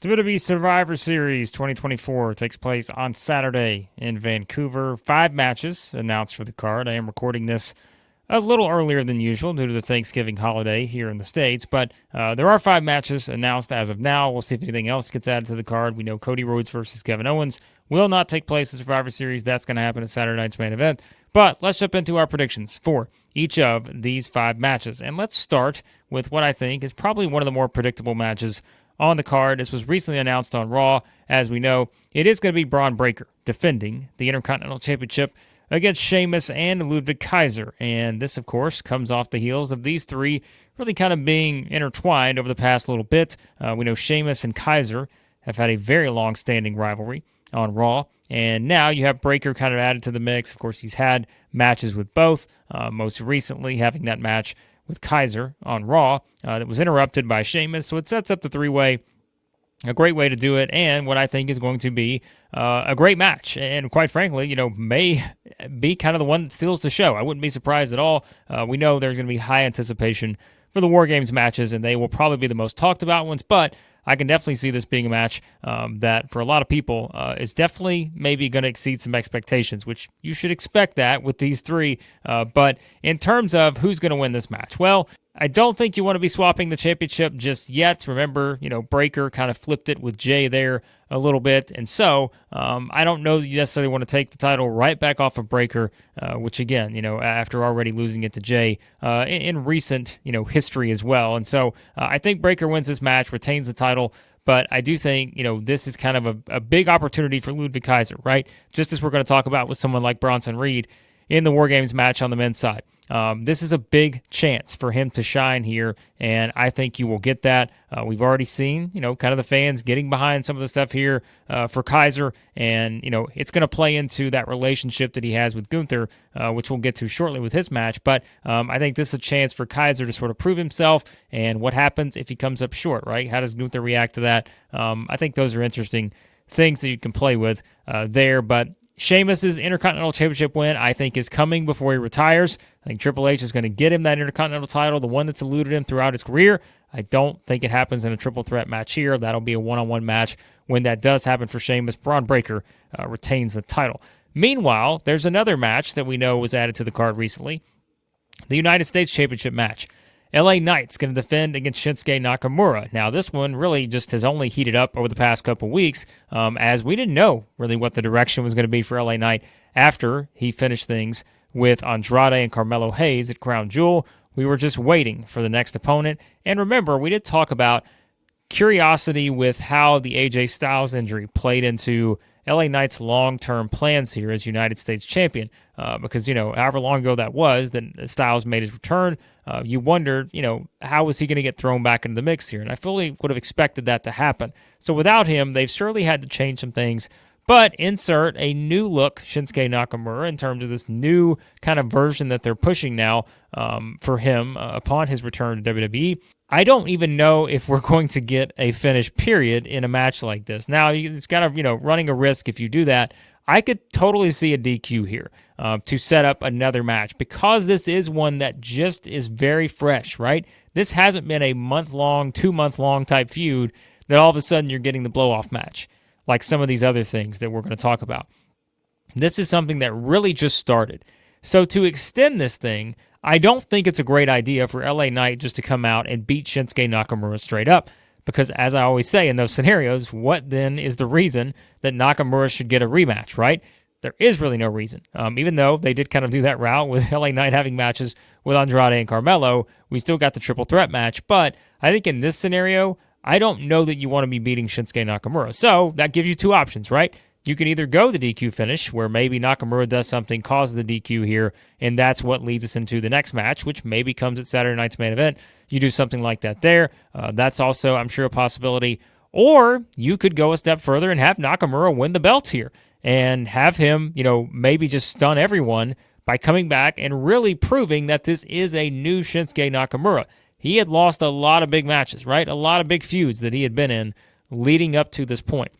WWE Survivor Series 2024 takes place on Saturday in Vancouver. 5 matches announced for the card. I am recording this a little earlier than usual due to the Thanksgiving holiday here in the States, but there are 5 matches announced as of now. We'll see if anything else gets added to the card. We know Cody Rhodes versus Kevin Owens will not take place in Survivor Series. That's going to happen at Saturday night's main event. But let's jump into our predictions for each of these 5 matches. And let's start with what I think is probably one of the more predictable matches on the card. This was recently announced on Raw. As we know, it is going to be Bron Breakker defending the Intercontinental Championship against Sheamus and Ludwig Kaiser. And this, of course, comes off the heels of these three really kind of being intertwined over the past little bit. We know Sheamus and Kaiser have had a very long-standing rivalry on Raw. And now you have Breakker kind of added to the mix. Of course, he's had matches with both, most recently having that match with Kaiser on Raw that was interrupted by Sheamus. So it sets up the three-way, a great way to do it, and what I think is going to be a great match. And quite frankly, may be kind of the one that steals the show. I wouldn't be surprised at all. We know there's going to be high anticipation for the War Games matches, and they will probably be the most talked about ones, but I can definitely see this being a match that for a lot of people is definitely maybe going to exceed some expectations, which you should expect that with these three. But in terms of who's going to win this match, well, I don't think you want to be swapping the championship just yet. Remember, Breakker kind of flipped it with Jay there a little bit. And so I don't know that you necessarily want to take the title right back off of Breakker, which again, after already losing it to Jay in recent, history as well. And so I think Breakker wins this match, retains the title. But I do think, this is kind of a big opportunity for Ludwig Kaiser, right? Just as we're going to talk about with someone like Bronson Reed in the War Games match on the men's side. This is a big chance for him to shine here, and I think you will get that. We've already seen, kind of the fans getting behind some of the stuff here for Kaiser, and, it's going to play into that relationship that he has with Gunther, which we'll get to shortly with his match. But I think this is a chance for Kaiser to sort of prove himself, and what happens if he comes up short, right? How does Gunther react to that? I think those are interesting things that you can play with there, but Sheamus's Intercontinental Championship win, I think, is coming before he retires. I think Triple H is going to get him that Intercontinental title, the one that's eluded him throughout his career. I don't think it happens in a triple threat match here. That'll be a one-on-one match. When that does happen for Sheamus, Bron Breakker retains the title. Meanwhile, there's another match that we know was added to the card recently, the United States Championship match. LA Knight's going to defend against Shinsuke Nakamura. Now, this one really just has only heated up over the past couple weeks, as we didn't know really what the direction was going to be for LA Knight after he finished things with Andrade and Carmelo Hayes at Crown Jewel. We were just waiting for the next opponent. And remember, we did talk about curiosity with how the AJ Styles injury played into LA Knight's long-term plans here as United States champion, because, however long ago that was, that Styles made his return, you wondered, how was he going to get thrown back into the mix here? And I fully would have expected that to happen. So without him, they've surely had to change some things, but insert a new look Shinsuke Nakamura in terms of this new kind of version that they're pushing now for him upon his return to WWE. I don't even know if we're going to get a finish, period, in a match like this. Now, it's kind of, running a risk if you do that. I could totally see a DQ here to set up another match because this is one that just is very fresh, right? This hasn't been a month-long, 2-month-long type feud that all of a sudden you're getting the blow-off match like some of these other things that we're going to talk about. This is something that really just started. So to extend this thing, I don't think it's a great idea for LA Knight just to come out and beat Shinsuke Nakamura straight up. Because as I always say in those scenarios, what then is the reason that Nakamura should get a rematch, right? There is really no reason. Even though they did kind of do that route with LA Knight having matches with Andrade and Carmelo, we still got the triple threat match. But I think in this scenario, I don't know that you want to be beating Shinsuke Nakamura. So that gives you two options, right? You can either go the DQ finish, where maybe Nakamura does something, causes the DQ here, and that's what leads us into the next match, which maybe comes at Saturday night's main event. You do something like that there. That's also, I'm sure, a possibility. Or you could go a step further and have Nakamura win the belt here and have him, maybe just stun everyone by coming back and really proving that this is a new Shinsuke Nakamura. He had lost a lot of big matches, right? A lot of big feuds that he had been in leading up to this point.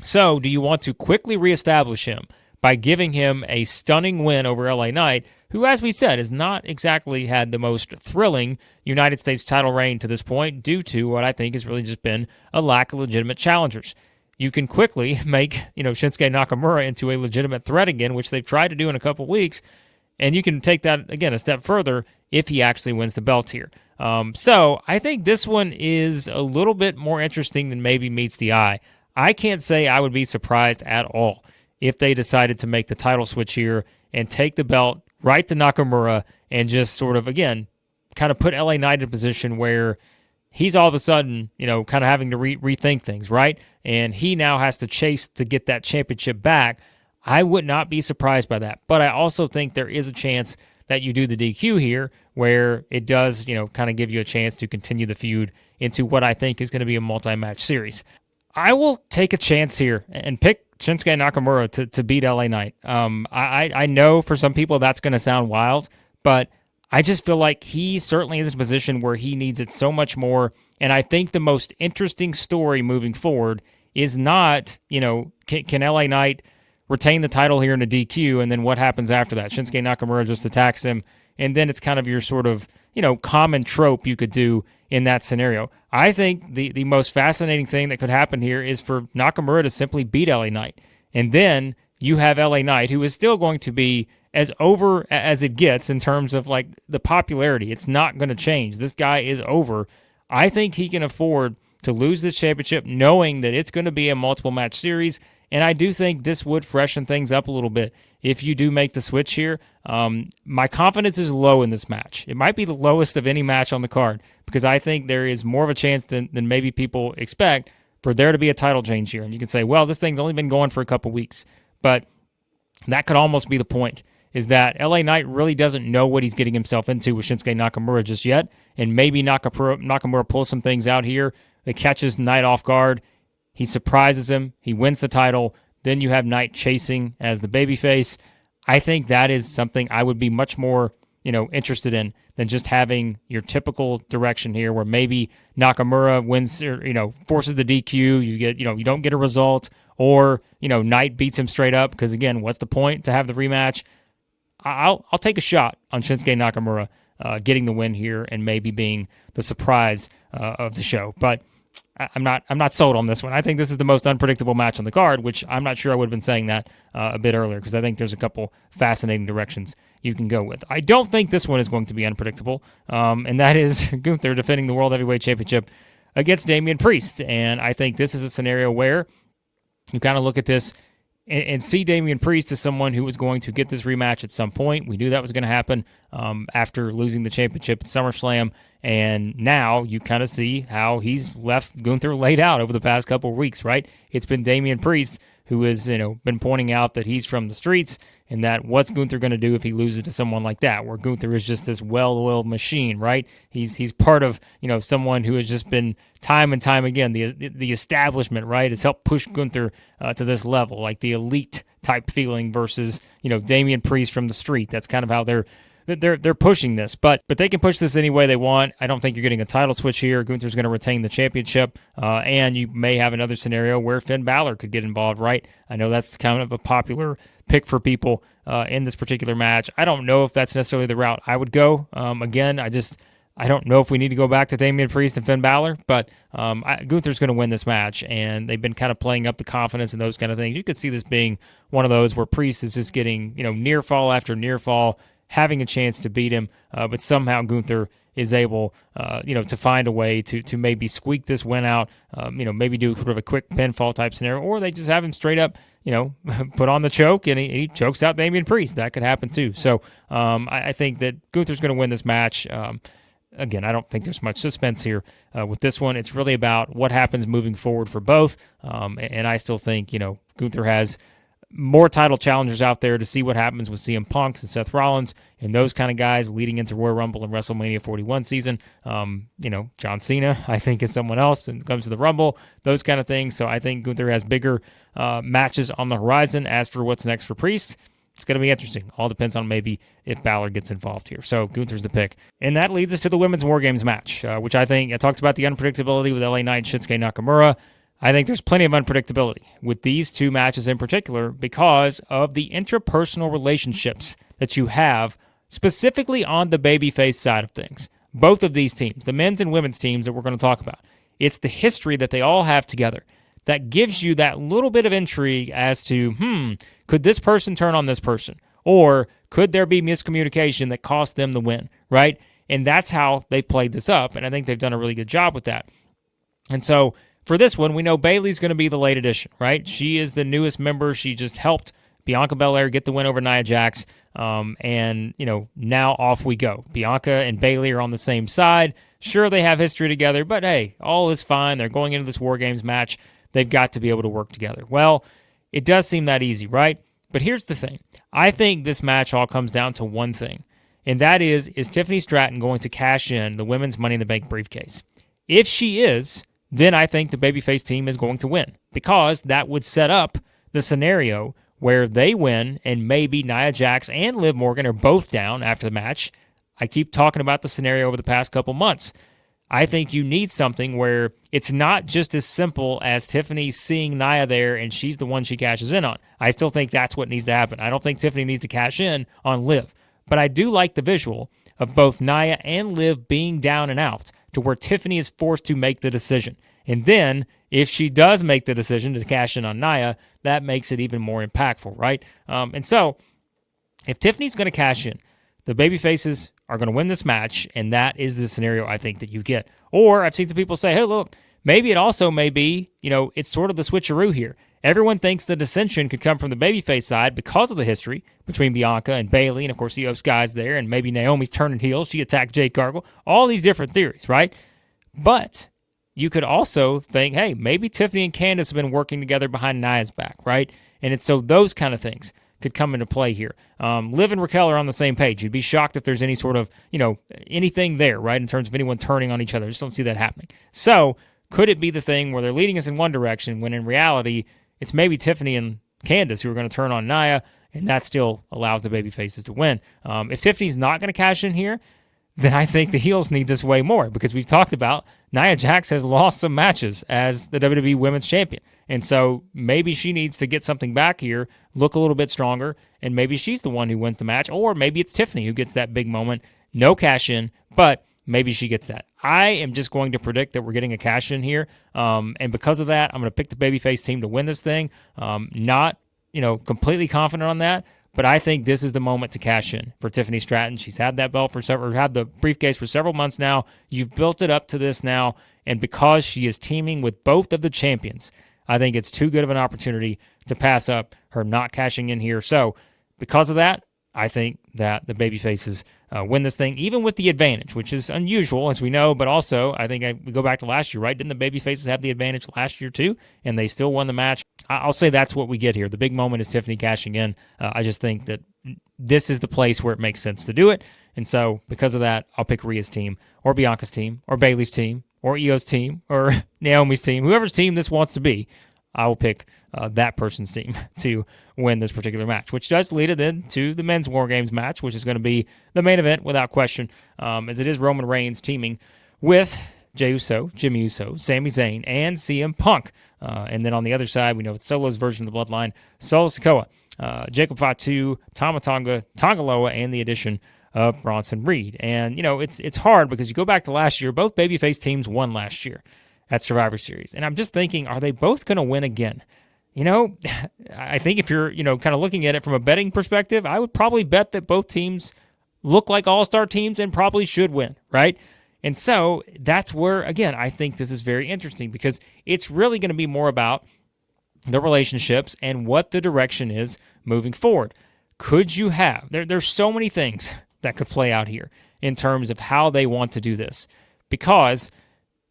So, do you want to quickly reestablish him by giving him a stunning win over LA Knight, who, as we said, has not exactly had the most thrilling United States title reign to this point due to what I think has really just been a lack of legitimate challengers. You can quickly make, Shinsuke Nakamura into a legitimate threat again, which they've tried to do in a couple weeks, and you can take that, again, a step further if he actually wins the belt here. So I think this one is a little bit more interesting than maybe meets the eye. I can't say I would be surprised at all if they decided to make the title switch here and take the belt right to Nakamura and just sort of, again, kind of put LA Knight in a position where he's all of a sudden, kind of having to rethink things, right? And he now has to chase to get that championship back. I would not be surprised by that. But I also think there is a chance that you do the DQ here where it does, kind of give you a chance to continue the feud into what I think is going to be a multi-match series. I will take a chance here and pick Shinsuke Nakamura to beat LA Knight. I know for some people that's going to sound wild, but I just feel like he certainly is in a position where he needs it so much more. And I think the most interesting story moving forward is not, can LA Knight retain the title here in a DQ, and then what happens after that? Shinsuke Nakamura just attacks him, and then it's kind of your sort of, common trope you could do in that scenario. I think the most fascinating thing that could happen here is for Nakamura to simply beat LA Knight. And then you have LA Knight, who is still going to be as over as it gets in terms of like the popularity. It's not going to change. This guy is over. I think he can afford to lose this championship knowing that it's going to be a multiple match series. And I do think this would freshen things up a little bit if you do make the switch here. My confidence is low in this match. It might be the lowest of any match on the card because I think there is more of a chance than maybe people expect for there to be a title change here. And you can say, well, this thing's only been going for a couple weeks. But that could almost be the point, is that LA Knight really doesn't know what he's getting himself into with Shinsuke Nakamura just yet. And maybe Nakamura pulls some things out here that catches Knight off guard. He surprises him. He wins the title. Then you have Knight chasing as the babyface. I think that is something I would be much more, interested in than just having your typical direction here where maybe Nakamura wins or, forces the DQ. You get, you don't get a result, or, Knight beats him straight up because, again, what's the point to have the rematch? I'll take a shot on Shinsuke Nakamura getting the win here and maybe being the surprise of the show. But I'm not sold on this one. I think this is the most unpredictable match on the card, which I'm not sure I would have been saying that a bit earlier because I think there's a couple fascinating directions you can go with. I don't think this one is going to be unpredictable, and that is Gunther defending the World Heavyweight Championship against Damian Priest. And I think this is a scenario where you kind of look at this and see Damian Priest as someone who was going to get this rematch at some point. We knew that was going to happen after losing the championship at SummerSlam, and now you kind of see how he's left Gunther laid out over the past couple of weeks, right? It's been Damian Priest who has been pointing out that he's from the streets and that what's Gunther going to do if he loses to someone like that, where Gunther is just this well-oiled machine, right? He's part of someone who has just been time and time again, the establishment, right, has helped push Gunther to this level, like the elite type feeling versus Damian Priest from the street. That's kind of how they're pushing this, but they can push this any way they want. I don't think you're getting a title switch here. Gunther's going to retain the championship, and you may have another scenario where Finn Balor could get involved, right? I know that's kind of a popular pick for people in this particular match. I don't know if that's necessarily the route I would go. Again, I don't know if we need to go back to Damian Priest and Finn Balor, but Gunther's going to win this match, and they've been kind of playing up the confidence and those kind of things. You could see this being one of those where Priest is just getting near fall after near fall, having a chance to beat him, but somehow Gunther is able, to find a way to maybe squeak this win out, maybe do sort of a quick pinfall type scenario, or they just have him straight up, put on the choke and he chokes out Damian Priest. That could happen too. So I think that Gunther's going to win this match. Again, I don't think there's much suspense here with this one. It's really about what happens moving forward for both, and I still think, Gunther has more title challengers out there to see what happens with CM Punk and Seth Rollins and those kind of guys leading into Royal Rumble and WrestleMania 41 season. John Cena, I think, is someone else and comes to the Rumble, those kind of things. So I think Gunther has bigger matches on the horizon. As for what's next for Priest, it's going to be interesting. All depends on maybe if Balor gets involved here. So Gunther's the pick. And that leads us to the Women's War Games match, which I think I talked about the unpredictability with LA Knight and Shinsuke Nakamura. I think there's plenty of unpredictability with these two matches in particular because of the interpersonal relationships that you have specifically on the babyface side of things. Both of these teams, the men's and women's teams that we're going to talk about, it's the history that they all have together that gives you that little bit of intrigue as to, could this person turn on this person? Or could there be miscommunication that cost them the win, right? And that's how they played this up, and I think they've done a really good job with that. And so for this one, we know Bayley's going to be the late addition, right? She is the newest member. She just helped Bianca Belair get the win over Nia Jax, and, now off we go. Bianca and Bayley are on the same side. Sure, they have history together, but hey, all is fine. They're going into this War Games match. They've got to be able to work together. Well, it does seem that easy, right? But here's the thing. I think this match all comes down to one thing, and that is Tiffany Stratton going to cash in the women's Money in the Bank briefcase? If she is, then I think the babyface team is going to win, because that would set up the scenario where they win and maybe Nia Jax and Liv Morgan are both down after the match. I keep talking about the scenario over the past couple months. I think you need something where it's not just as simple as Tiffany seeing Nia there and she's the one she cashes in on. I still think that's what needs to happen. I don't think Tiffany needs to cash in on Liv. But I do like the visual of both Nia and Liv being down and out to where Tiffany is forced to make the decision. And then, if she does make the decision to cash in on Nia, that makes it even more impactful, right? And so, if Tiffany's going to cash in, the babyfaces are going to win this match, and that is the scenario I think that you get. Or I've seen some people say, hey, look, maybe it also may be, it's sort of the switcheroo here. Everyone thinks the dissension could come from the babyface side because of the history between Bianca and Bayley, and of course IYO Sky's there, and maybe Naomi's turning heel. She attacked Jade Cargill. All these different theories, right? But you could also think, hey, maybe Tiffany and Candice have been working together behind Nia's back, right? And it's so those kind of things could come into play here. Liv and Raquel are on the same page. You'd be shocked if there's any sort of, anything there, right, in terms of anyone turning on each other. I just don't see that happening. So could it be the thing where they're leading us in one direction when in reality it's maybe Tiffany and Candice who are going to turn on Nia, and that still allows the baby faces to win? If Tiffany's not going to cash in here, then I think the heels need this way more, because we've talked about Nia Jax has lost some matches as the WWE Women's Champion. And so maybe she needs to get something back here, look a little bit stronger, and maybe she's the one who wins the match. Or maybe it's Tiffany who gets that big moment. No cash in, but maybe she gets that. I am just going to predict that we're getting a cash in here. And because of that, I'm going to pick the babyface team to win this thing. Not, completely confident on that, but I think this is the moment to cash in for Tiffany Stratton. She's had that belt had the briefcase for several months now. You've built it up to this now, and because she is teaming with both of the champions, I think it's too good of an opportunity to pass up her not cashing in here. So because of that, I think that the babyfaces win this thing, even with the advantage, which is unusual, as we know, but also I think we go back to last year, right? Didn't the babyfaces have the advantage last year too, and they still won the match? I'll say that's what we get here. The big moment is Tiffany cashing in. I just think that this is the place where it makes sense to do it, and so because of that, I'll pick Rhea's team, or Bianca's team, or Bayley's team, or IYO's team, or Naomi's team, whoever's team this wants to be. I will pick that person's team to win this particular match, which does lead it then to the men's War Games match, which is going to be the main event without question, as it is Roman Reigns teaming with Jey Uso, Jimmy Uso, Sami Zayn, and CM Punk. And then on the other side, we know it's Solo's version of the Bloodline, Solo Sikoa, Jacob Fatu, Tama Tonga, Tongaloa, and the addition of Bronson Reed. And, it's hard because you go back to last year, both babyface teams won last year at Survivor Series. And I'm just thinking, are they both going to win again? I think if you're, kind of looking at it from a betting perspective, I would probably bet that both teams look like all-star teams and probably should win, right? And so that's where, again, I think this is very interesting, because it's really going to be more about the relationships and what the direction is moving forward. Could you have, there's so many things that could play out here in terms of how they want to do this, because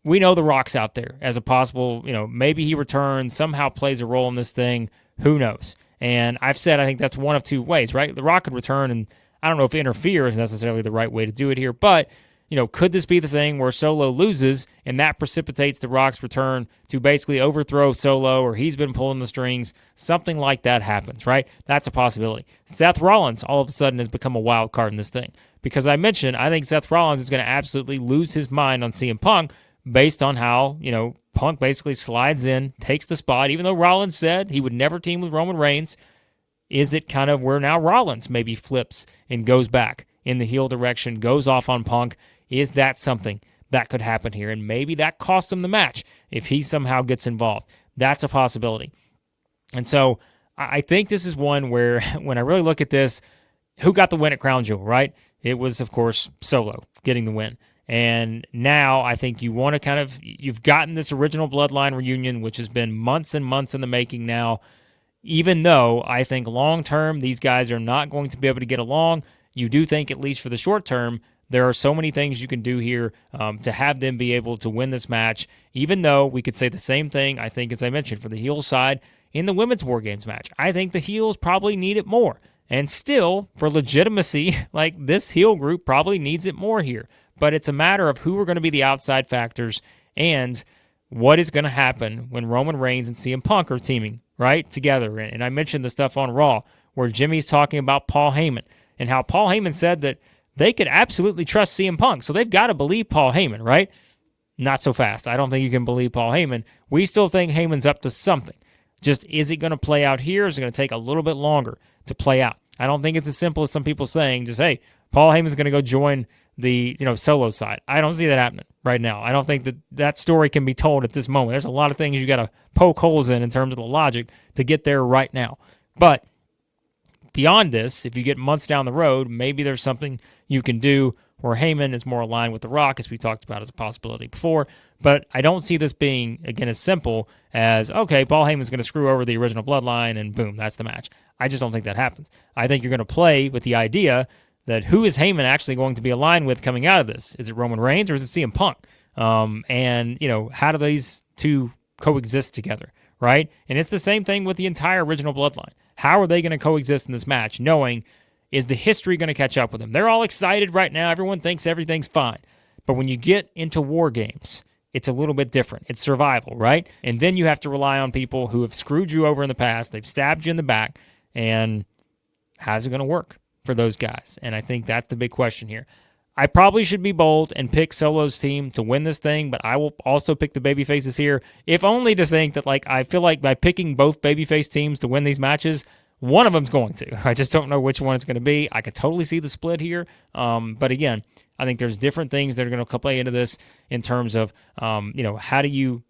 we know The Rock's out there as a possible, maybe he returns, somehow plays a role in this thing. Who knows? And I've said I think that's one of two ways, right? The Rock could return, and I don't know if interfere is necessarily the right way to do it here, but, could this be the thing where Solo loses and that precipitates The Rock's return to basically overthrow Solo, or he's been pulling the strings? Something like that happens, right? That's a possibility. Seth Rollins all of a sudden has become a wild card in this thing, because I mentioned I think Seth Rollins is going to absolutely lose his mind on CM Punk, based on how, Punk basically slides in, takes the spot, even though Rollins said he would never team with Roman Reigns. Is it kind of where now Rollins maybe flips and goes back in the heel direction, goes off on Punk? Is that something that could happen here? And maybe that costs him the match if he somehow gets involved. That's a possibility. And so I think this is one where, when I really look at this, who got the win at Crown Jewel, right? It was, of course, Solo getting the win. And now I think you want to you've gotten this original Bloodline reunion, which has been months and months in the making now. Even though I think long-term these guys are not going to be able to get along, you do think, at least for the short term, there are so many things you can do here to have them be able to win this match, even though we could say the same thing, I think, as I mentioned, for the heel side in the Women's War Games match. I think the heels probably need it more. And still, for legitimacy, this heel group probably needs it more here. But it's a matter of who are going to be the outside factors and what is going to happen when Roman Reigns and CM Punk are teaming, right, together. And I mentioned the stuff on Raw where Jimmy's talking about Paul Heyman and how Paul Heyman said that they could absolutely trust CM Punk. So they've got to believe Paul Heyman, right? Not so fast. I don't think you can believe Paul Heyman. We still think Heyman's up to something. Just, is it going to play out here? Is it going to take a little bit longer to play out? I don't think it's as simple as some people saying, just, hey, Paul Heyman's going to go join the Solo side. I don't see that happening right now. I don't think that story can be told at this moment. There's a lot of things you got to poke holes in terms of the logic to get there right now. But beyond this, if you get months down the road, maybe there's something you can do where Heyman is more aligned with The Rock, as we talked about as a possibility before. But I don't see this being, again, as simple as, okay, Paul Heyman's going to screw over the original Bloodline and boom, that's the match. I just don't think that happens. I think you're going to play with the idea that who is Heyman actually going to be aligned with coming out of this? Is it Roman Reigns or is it CM Punk? And how do these two coexist together, right? And it's the same thing with the entire original Bloodline. How are they going to coexist in this match, knowing, is the history going to catch up with them? They're all excited right now. Everyone thinks everything's fine. But when you get into War Games, it's a little bit different. It's survival, right? And then you have to rely on people who have screwed you over in the past. They've stabbed you in the back. And how's it going to work for those guys? And I think that's the big question here. I probably should be bold and pick Solo's team to win this thing, but I will also pick the babyfaces here, if only to think that, I feel like by picking both babyface teams to win these matches, one of them's going to. I just don't know which one it's going to be. I could totally see the split here. But again, I think there's different things that are going to play into this in terms of, how do you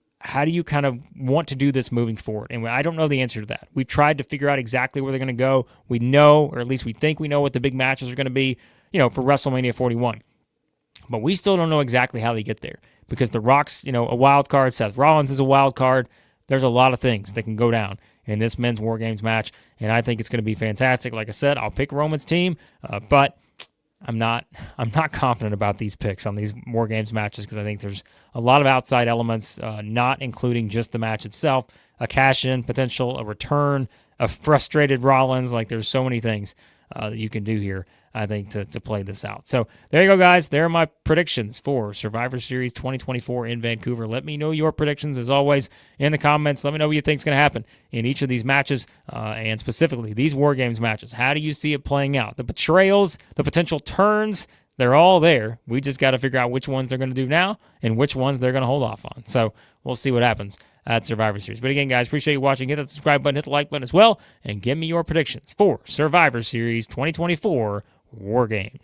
kind of want to do this moving forward? And I don't know the answer to that. We've tried to figure out exactly where they're going to go. We know, or at least we think we know, what the big matches are going to be, for WrestleMania 41. But we still don't know exactly how they get there, because The Rock's, a wild card. Seth Rollins is a wild card. There's a lot of things that can go down in this men's War Games match, and I think it's going to be fantastic. Like I said, I'll pick Roman's team, but I'm not confident about these picks on these War Games matches, because I think there's a lot of outside elements, not including just the match itself, a cash-in potential, a return, a frustrated Rollins. There's so many things that you can do here, I think, to play this out. So there you go, guys. There are my predictions for Survivor Series 2024 in Vancouver. Let me know your predictions, as always, in the comments. Let me know what you think is going to happen in each of these matches, and specifically these War Games matches. How do you see it playing out? The betrayals, the potential turns, they're all there. We just got to figure out which ones they're going to do now and which ones they're going to hold off on. So we'll see what happens at Survivor Series. But again, guys, appreciate you watching. Hit that subscribe button, hit the like button as well, and give me your predictions for Survivor Series 2024 War Games.